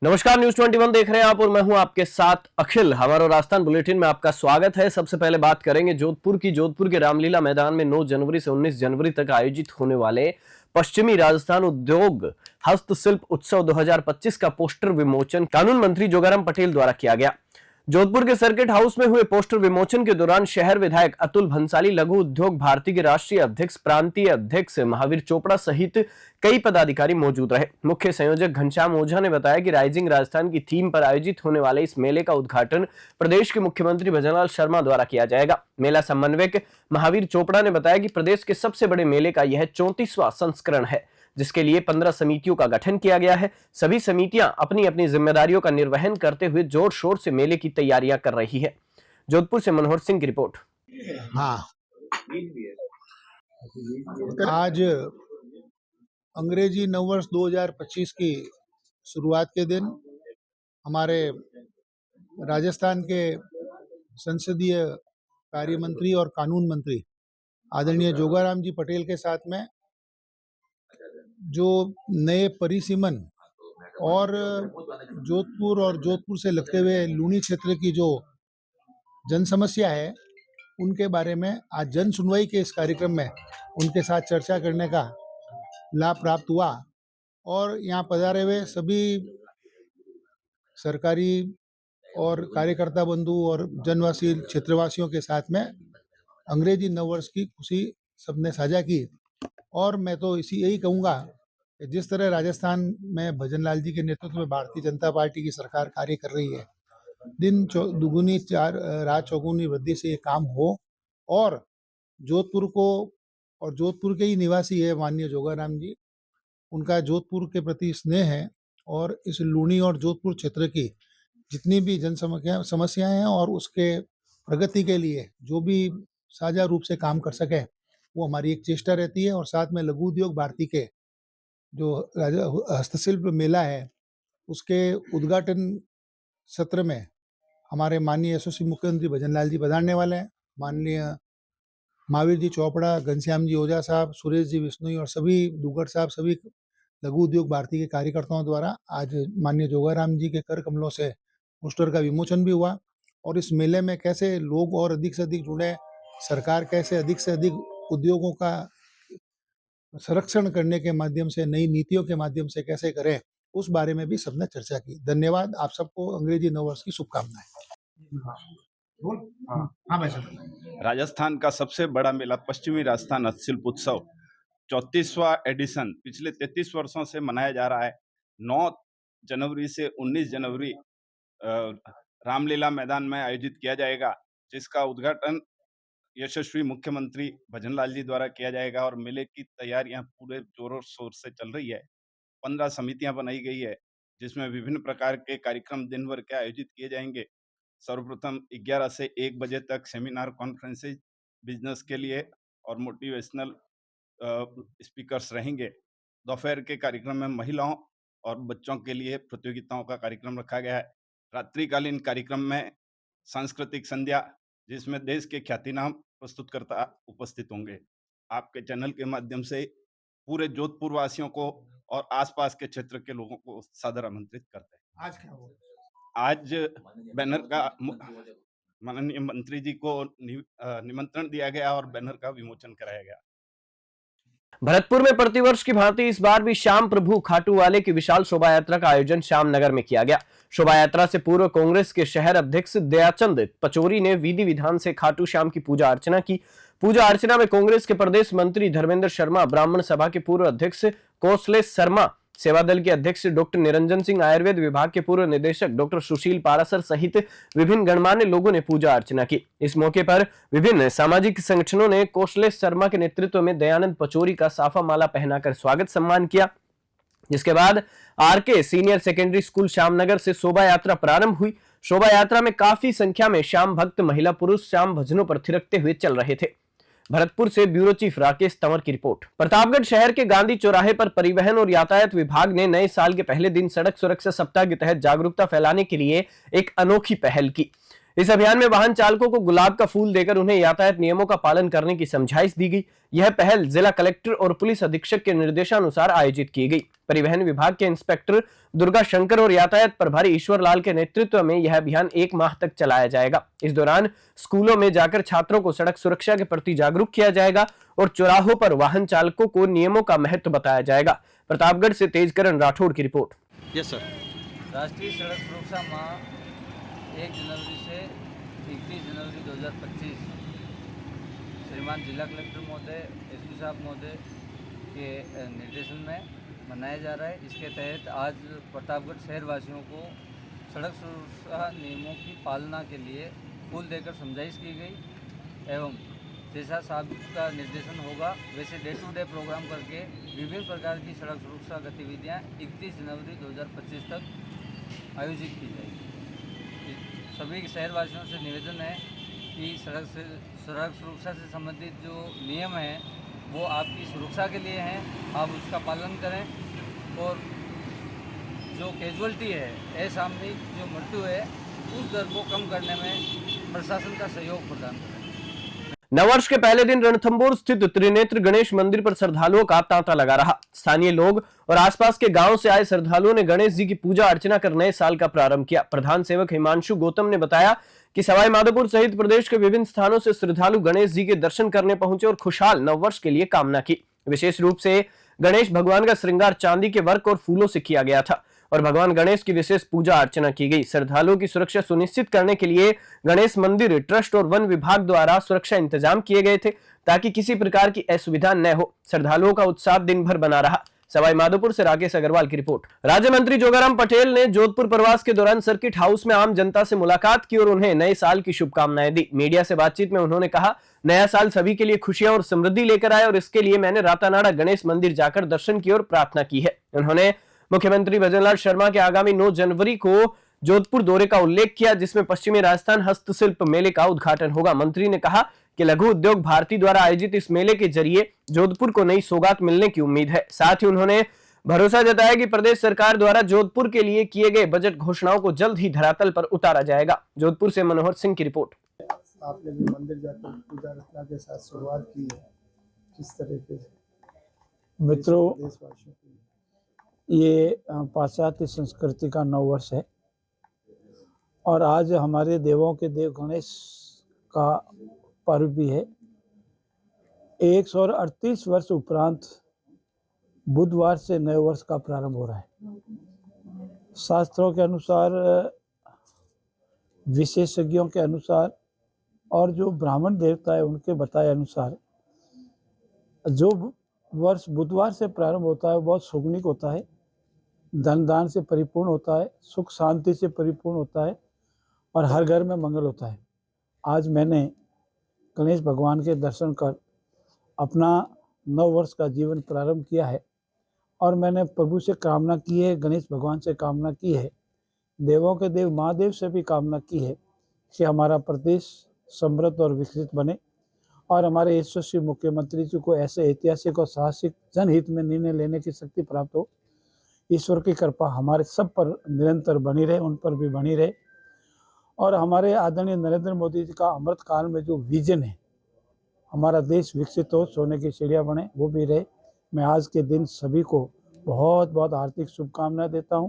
नमस्कार, न्यूज 21 देख रहे हैं आप और मैं हूं आपके साथ अखिल। हमारा राजस्थान बुलेटिन में आपका स्वागत है। सबसे पहले बात करेंगे जोधपुर के रामलीला मैदान में 9 जनवरी से 19 जनवरी तक आयोजित होने वाले पश्चिमी राजस्थान उद्योग हस्तशिल्प उत्सव 2025 का पोस्टर विमोचन कानून मंत्री जोगाराम पटेल द्वारा किया गया। जोधपुर के सर्किट हाउस में हुए पोस्टर विमोचन के दौरान शहर विधायक अतुल भंसाली, लघु उद्योग भारती के राष्ट्रीय अध्यक्ष प्रांतीय अध्यक्ष महावीर चोपड़ा सहित कई पदाधिकारी मौजूद रहे। मुख्य संयोजक घनश्याम ओझा ने बताया कि राइजिंग राजस्थान की थीम पर आयोजित होने वाले इस मेले का उद्घाटन प्रदेश के मुख्यमंत्री भजनलाल शर्मा द्वारा किया जाएगा। मेला समन्वयक महावीर चोपड़ा ने बताया कि प्रदेश के सबसे बड़े मेले का यह 34वां संस्करण है, जिसके लिए 15 समितियों का गठन किया गया है। सभी समितियां अपनी अपनी जिम्मेदारियों का निर्वहन करते हुए जोर शोर से मेले की तैयारियां कर रही है। जोधपुर से मनोहर सिंह की रिपोर्ट। आज अंग्रेजी नववर्ष 2025 की शुरुआत के दिन हमारे राजस्थान के संसदीय कार्य मंत्री और कानून मंत्री आदरणीय जोगाराम जी पटेल के साथ में जो नए परिसीमन और जोधपुर से लगते हुए लूनी क्षेत्र की जो जन समस्या है उनके बारे में आज जन सुनवाई के इस कार्यक्रम में उनके साथ चर्चा करने का लाभ प्राप्त हुआ। और यहाँ पधारे हुए सभी सरकारी और कार्यकर्ता बंधु और जनवासी क्षेत्रवासियों के साथ में अंग्रेजी नववर्ष की खुशी सबने साझा की। और मैं तो यही कहूँगा कि जिस तरह राजस्थान में भजनलाल जी के नेतृत्व में भारतीय जनता पार्टी की सरकार कार्य कर रही है, दिन दुगुनी रात चौगुनी वृद्धि से ये काम हो और जोधपुर को, और जोधपुर के ही निवासी है माननीय जोगाराम जी, उनका जोधपुर के प्रति स्नेह है और इस लूनी और जोधपुर क्षेत्र की जितनी भी जन समस्याएं हैं और उसके प्रगति के लिए जो भी साझा रूप से काम कर सके वो हमारी एक चेष्टा रहती है। और साथ में लघु उद्योग भारती के जो हस्तशिल्प मेला है उसके उद्घाटन सत्र में हमारे माननीय यशस्वी मुख्यमंत्री भजनलाल जी पधारने वाले हैं। माननीय महावीर जी चोपड़ा, घनश्याम जी ओझा साहब, सुरेश जी विश्नोई और सभी दुगर साहब, सभी लघु उद्योग भारती के कार्यकर्ताओं द्वारा आज माननीय जोगाराम जी के कर कमलों से पोस्टर का विमोचन भी हुआ। और इस मेले में कैसे लोग और अधिक से अधिक जुड़े, सरकार कैसे अधिक से अधिक उद्योगों का संरक्षण करने के माध्यम से, नई नीतियों के माध्यम से कैसे करें, उस बारे में भी सबने चर्चा की। धन्यवाद। आप सबको अंग्रेजी नववर्ष की शुभकामनाएं। राजस्थान का सबसे बड़ा मेला पश्चिमी राजस्थान हस्तशिल्प उत्सव 34वां एडिशन पिछले 33 वर्षों से मनाया जा रहा है। 9 जनवरी से 19 जनवरी रामलीला मैदान में आयोजित किया जाएगा, जिसका उद्घाटन यशस्वी मुख्यमंत्री भजनलाल जी द्वारा किया जाएगा। और मेले की तैयारियां पूरे जोरों शोर से चल रही है। 15 समितियां बनाई गई है, जिसमें विभिन्न प्रकार के कार्यक्रम दिन भर के आयोजित किए जाएंगे। सर्वप्रथम 11 से 1 बजे तक सेमिनार कॉन्फ्रेंसेज बिजनेस के लिए और मोटिवेशनल स्पीकर्स रहेंगे। दोपहर के कार्यक्रम में महिलाओं और बच्चों के लिए प्रतियोगिताओं का कार्यक्रम रखा गया है। रात्रिकालीन कार्यक्रम में सांस्कृतिक संध्या, जिसमें देश के ख्यातिनाम प्रस्तुतकर्ता उपस्थित होंगे। आपके चैनल के माध्यम से पूरे जोधपुर वासियों को और आसपास के क्षेत्र के लोगों को सादर आमंत्रित करते हैं। आज क्या हुआ? आज बैनर का माननीय मंत्री जी को निमंत्रण दिया गया और बैनर का विमोचन कराया गया। भरतपुर में प्रतिवर्ष की भांति इस बार भी श्याम प्रभु खाटू वाले की विशाल शोभा यात्रा का आयोजन श्यामनगर में किया गया। शोभा यात्रा से पूर्व कांग्रेस के शहर अध्यक्ष दयाचंद पचौरी ने विधि विधान से खाटू श्याम की पूजा अर्चना की। पूजा अर्चना में कांग्रेस के प्रदेश मंत्री धर्मेंद्र शर्मा, ब्राह्मण सभा के पूर्व अध्यक्ष कौशलेश शर्मा, सेवा दल के अध्यक्ष डॉक्टर निरंजन सिंह, आयुर्वेद विभाग के पूर्व निदेशक डॉक्टर सुशील पारासर सहित विभिन्न गणमान्य लोगों ने पूजा अर्चना की। इस मौके पर विभिन्न सामाजिक संगठनों ने कौशलेश शर्मा के नेतृत्व में दयानंद पचौरी का साफा माला पहनाकर स्वागत सम्मान किया। जिसके बाद RK senior secondary school Shyamnagar से शोभा यात्रा प्रारंभ हुई। शोभा यात्रा में काफी संख्या में श्याम भक्त, महिला पुरुष श्याम भजनों पर थिरकते हुए चल रहे थे। भरतपुर से ब्यूरो चीफ राकेश तंवर की रिपोर्ट। प्रतापगढ़ शहर के गांधी चौराहे पर परिवहन और यातायात विभाग ने नए साल के पहले दिन सड़क सुरक्षा सप्ताह के तहत जागरूकता फैलाने के लिए एक अनोखी पहल की। इस अभियान में वाहन चालकों को गुलाब का फूल देकर उन्हें यातायात नियमों का पालन करने की समझाइश दी गई। यह पहल जिला कलेक्टर और पुलिस अधीक्षक के निर्देशानुसार आयोजित की गई। परिवहन विभाग के इंस्पेक्टर दुर्गा शंकर और यातायात प्रभारी ईश्वर लाल के नेतृत्व में यह अभियान 1 माह तक चलाया जाएगा। इस दौरान स्कूलों में जाकर छात्रों को सड़क सुरक्षा के प्रति जागरूक किया जाएगा और चौराहों पर वाहन चालकों को नियमों का महत्व बताया जाएगा। प्रतापगढ़ से तेजकरण राठौड़ की रिपोर्ट। Yes sir. राष्ट्रीय सड़क सुरक्षा माह 1 जनवरी से 31 जनवरी 2025 श्रीमान जिला कलेक्टर महोदय, एसपी साहब महोदय के निर्देशन में मनाया जा रहा है। इसके तहत आज प्रतापगढ़ शहरवासियों को सड़क सुरक्षा नियमों की पालना के लिए फूल देकर समझाइश की गई एवं जैसा साहब का निर्देशन होगा वैसे डे टू डे प्रोग्राम करके विभिन्न प्रकार की सड़क सुरक्षा गतिविधियां 31 जनवरी 2025 तक आयोजित की जाएगी। सभी शहरवासियों से निवेदन है कि सड़क सुरक्षा से संबंधित जो नियम हैं वो आपकी सुरक्षा के लिए हैं, आप उसका पालन करें और जो कैजुअलिटी है, असामयिक जो मृत्यु है, उस दर को कम करने में प्रशासन का सहयोग प्रदान करें। नववर्ष के पहले दिन रणथंभौर स्थित त्रिनेत्र गणेश मंदिर पर श्रद्धालुओं का तांता लगा रहा। स्थानीय लोग और आसपास के गांवों से आए श्रद्धालुओं ने गणेश जी की पूजा अर्चना कर नए साल का प्रारंभ किया। प्रधान सेवक हिमांशु गौतम ने बताया कि सवाई माधोपुर सहित प्रदेश के विभिन्न स्थानों से श्रद्धालु गणेश जी के दर्शन करने पहुंचे और खुशहाल नववर्ष के लिए कामना की। विशेष रूप से गणेश भगवान का श्रृंगार चांदी के वर्क और फूलों से किया गया था और भगवान गणेश की विशेष पूजा अर्चना की गई। श्रद्धालुओं की सुरक्षा सुनिश्चित करने के लिए गणेश मंदिर ट्रस्ट और वन विभाग द्वारा सुरक्षा इंतजाम किए गए थे ताकि किसी प्रकार की असुविधा न हो। श्रद्धालुओं का उत्साह दिन भर बना रहा। सवाई माधोपुर से राकेश अग्रवाल की रिपोर्ट। राज्य मंत्री जोगाराम पटेल ने जोधपुर प्रवास के दौरान सर्किट हाउस में आम जनता से मुलाकात की और उन्हें नए साल की शुभकामनाएं दी। मीडिया से बातचीत में उन्होंने कहा, नया साल सभी के लिए खुशियां और समृद्धि लेकर आए और इसके लिए मैंने रातानाडा गणेश मंदिर जाकर दर्शन की और प्रार्थना की है। उन्होंने मुख्यमंत्री भजनलाल शर्मा के आगामी 9 जनवरी को जोधपुर दौरे का उल्लेख किया जिसमें पश्चिमी राजस्थान हस्तशिल्प मेले का उद्घाटन होगा। मंत्री ने कहा कि लघु उद्योग भारती द्वारा आयोजित इस मेले के जरिए जोधपुर को नई सौगात मिलने की उम्मीद है। साथ ही उन्होंने भरोसा जताया कि प्रदेश सरकार द्वारा जोधपुर के लिए किए गए बजट घोषणाओं को जल्द ही धरातल पर उतारा जाएगा। जोधपुर से मनोहर सिंह की रिपोर्ट। आपने भी मंदिर जाकर पूजा अर्चना के साथ शुरुआत की है, किस तरीके से मित्रों, देशवासियों के लिए ये पाश्चात्य संस्कृति का नववर्ष है और आज हमारे देवों के देव गणेश का पर्व भी है। 138 वर्ष उपरांत बुधवार से नए वर्ष का प्रारंभ हो रहा है। शास्त्रों के अनुसार, विशेषज्ञों के अनुसार और जो ब्राह्मण देवता है उनके बताए अनुसार जो वर्ष बुधवार से प्रारंभ होता है वो बहुत सुगनिक होता है, धन दान से परिपूर्ण होता है, सुख शांति से परिपूर्ण होता है और हर घर में मंगल होता है। आज मैंने गणेश भगवान के दर्शन कर अपना नव वर्ष का जीवन प्रारंभ किया है और मैंने प्रभु से कामना की है, गणेश भगवान से कामना की है, देवों के देव महादेव से भी कामना की है कि हमारा प्रदेश समृद्ध और विकसित बने और हमारे यशस्वी मुख्यमंत्री जी को ऐसे ऐतिहासिक और साहसिक जनहित में निर्णय लेने की शक्ति प्राप्त हो। ईश्वर की कृपा हमारे सब पर निरंतर बनी रहे, उन पर भी बनी रहे और हमारे आदरणीय नरेंद्र मोदी जी का अमृत काल में जो विजन है, हमारा देश विकसित हो, सोने की चिड़िया बने, वो भी रहे। मैं आज के दिन सभी को बहुत बहुत हार्दिक शुभकामनाएं देता हूं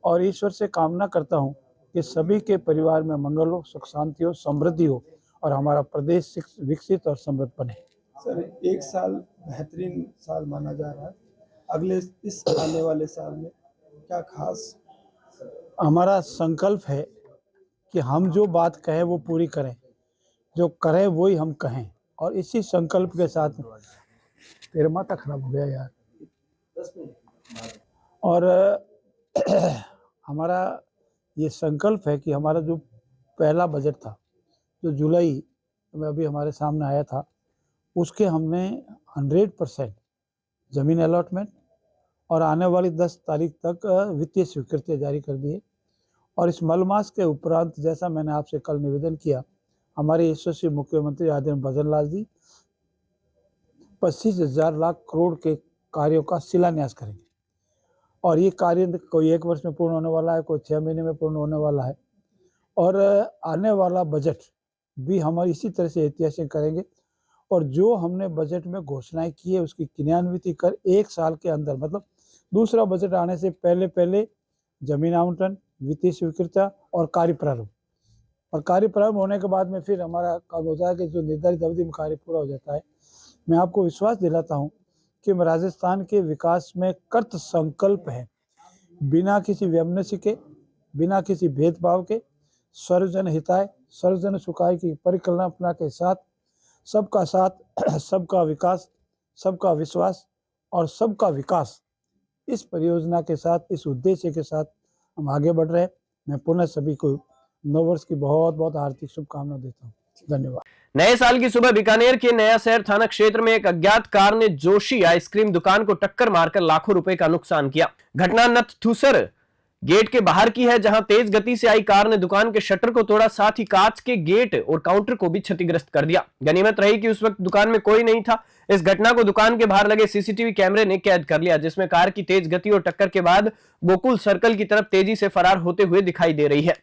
और ईश्वर से कामना करता हूं कि सभी के परिवार में मंगल हो, सुख शांति हो, समृद्धि हो और हमारा प्रदेश विकसित और समृद्ध बने। सर, एक साल बेहतरीन साल माना जा रहा है, अगले इस आने वाले साल में क्या खास? हमारा संकल्प है कि हम जो बात कहें वो पूरी करें, जो करें वही हम कहें और इसी संकल्प के साथ तेरा माथा खराब हो गया यार। और हमारा ये संकल्प है कि हमारा जो पहला बजट था जो जुलाई में अभी हमारे सामने आया था, उसके हमने 100% ज़मीन अलॉटमेंट और आने वाली 10 तारीख तक वित्तीय स्वीकृति जारी कर दी है। और इस मलमास के उपरांत जैसा मैंने आपसे कल निवेदन किया, हमारे यशस्वी मुख्यमंत्री आदरणीय भजनलाल जी 25,000 लाख करोड़ के कार्यों का शिलान्यास करेंगे और ये कार्य कोई 1 वर्ष में पूर्ण होने वाला है, कोई 6 महीने में पूर्ण होने वाला है और आने वाला बजट भी हम इसी तरह से ऐतिहासिक करेंगे और जो हमने बजट में घोषणाएं की है उसकी क्रियान्विति कर 1 साल के अंदर, मतलब दूसरा बजट आने से पहले जमीन आवंटन, वित्तीय स्वीकृति और कार्य प्रारंभ, और कार्य प्रारंभ होने के बाद में फिर हमारा काम होता है कि जो निर्धारित अवधि में कार्य पूरा हो जाता है। मैं आपको विश्वास दिलाता हूँ कि राजस्थान के विकास में कृत संकल्प है, बिना किसी वैमनस्य के, बिना किसी भेदभाव के, सर्वजन हिताय सर्वजन सुखाय की परिकल्पना के साथ सबका साथ, सबका विकास, सबका विश्वास और सबका विकास, इस परियोजना के साथ, इस उद्देश्य के साथ हम आगे बढ़ रहे हैं। मैं पुनः सभी को नववर्ष की बहुत बहुत हार्दिक शुभकामनाएं देता हूँ। धन्यवाद। नए साल की सुबह बीकानेर के नया शहर थाना क्षेत्र में एक अज्ञात कार ने जोशी आइसक्रीम दुकान को टक्कर मारकर लाखों रुपए का नुकसान किया। घटना नथथुसर गेट के बाहर की है, जहां तेज गति से आई कार ने दुकान के शटर को तोड़ा, साथ ही कांच के गेट और काउंटर को भी क्षतिग्रस्त कर दिया। गनीमत रही कि उस वक्त दुकान में कोई नहीं था। इस घटना को दुकान के बाहर लगे सीसीटीवी कैमरे ने कैद कर लिया, जिसमें कार की तेज गति और टक्कर के बाद गोकुल सर्कल की तरफ तेजी से फरार होते हुए दिखाई दे रही है।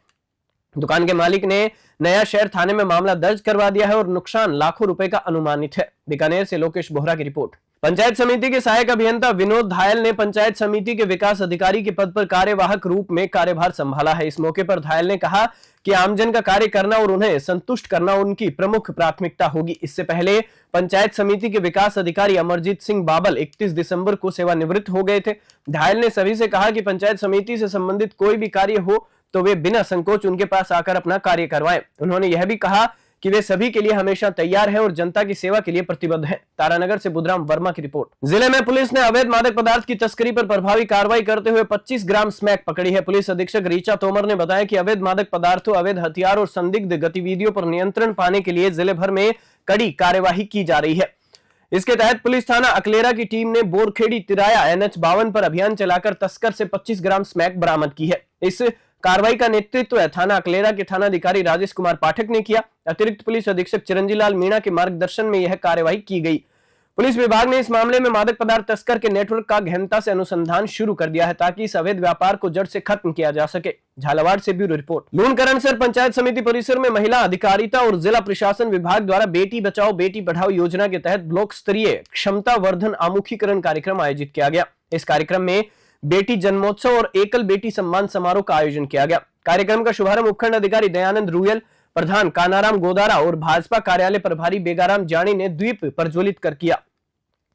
दुकान के मालिक ने नया शहर थाने में मामला दर्ज करवा दिया है और नुकसान लाखों रुपए का अनुमानित है। बीकानेर से लोकेश बोहरा की रिपोर्ट। पंचायत समिति के सहायक अभियंता विनोद धायल ने पंचायत समिति के विकास अधिकारी के पद पर कार्यवाहक रूप में कार्यभार संभाला है। इस मौके पर धायल ने कहा कि आमजन का कार्य करना और उन्हें संतुष्ट करना उनकी प्रमुख प्राथमिकता होगी। इससे पहले पंचायत समिति के विकास अधिकारी अमरजीत सिंह बाबल 31 दिसंबर को सेवानिवृत्त हो गए थे। धायल ने सभी से कहा कि पंचायत समिति से संबंधित कोई भी कार्य हो तो वे बिना संकोच उनके पास आकर अपना कार्य करवाएं। उन्होंने यह भी कहा कि वे सभी के लिए हमेशा तैयार हैं और जनता की सेवा के लिए प्रतिबद्ध हैं। तारानगर से बुधराम वर्मा की रिपोर्ट। जिले में पुलिस ने अवैध मादक पदार्थ की तस्करी पर प्रभावी कार्रवाई करते हुए 25 ग्राम स्मैक पकड़ी है। पुलिस अधीक्षक रीचा तोमर ने बताया कि अवैध मादक पदार्थों, अवैध हथियार और संदिग्ध गतिविधियों पर नियंत्रण पाने के लिए जिले भर में कड़ी कार्यवाही की जा रही है। इसके तहत पुलिस थाना अकलेरा की टीम ने बोरखेड़ी तिराया NH52 पर अभियान चलाकर तस्कर से 25 ग्राम स्मैक बरामद की है। इस कार्रवाई का नेतृत्व थाना अकलेरा के थानाधिकारी राजेश कुमार पाठक ने किया। अतिरिक्त पुलिस अधीक्षक चिरंजी लाल मीणा के मार्गदर्शन में यह कार्रवाई की गई। पुलिस विभाग ने इस मामले में मादक पदार्थ तस्कर के नेटवर्क का गहनता से अनुसंधान शुरू कर दिया है, ताकि इस अवैध व्यापार को जड़ से खत्म किया जा सके। झालावाड़ से ब्यूरो रिपोर्ट। लूणकरणसर पंचायत समिति परिसर में महिला अधिकारिता और जिला प्रशासन विभाग द्वारा बेटी बचाओ बेटी पढ़ाओ योजना के तहत ब्लॉक स्तरीय क्षमता वर्धन आमुखीकरण कार्यक्रम आयोजित किया गया। इस कार्यक्रम में बेटी जन्मोत्सव और एकल बेटी सम्मान समारोह का आयोजन किया गया। कार्यक्रम का शुभारंभ उपखंड अधिकारी दयानंद रुयल, प्रधान कानाराम गोदारा और भाजपा कार्यालय प्रभारी बेगाराम जानी ने द्वीप प्रज्वलित कर किया।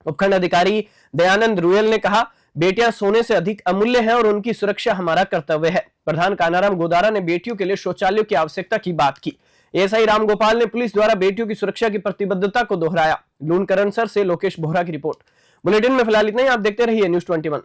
उपखंड अधिकारी दयानंद रुयल ने कहा, बेटियां सोने से अधिक अमूल्य हैं और उनकी सुरक्षा हमारा कर्तव्य है। प्रधान कानाराम गोदारा ने बेटियों के लिए शौचालयों की आवश्यकता की बात की। एएसआई रामगोपाल ने पुलिस द्वारा बेटियों की सुरक्षा की प्रतिबद्धता को दोहराया। लूणकरणसर से लोकेश बोहरा की रिपोर्ट। बुलेटिन में फिलहाल इतना ही। आप देखते रहिए News 21।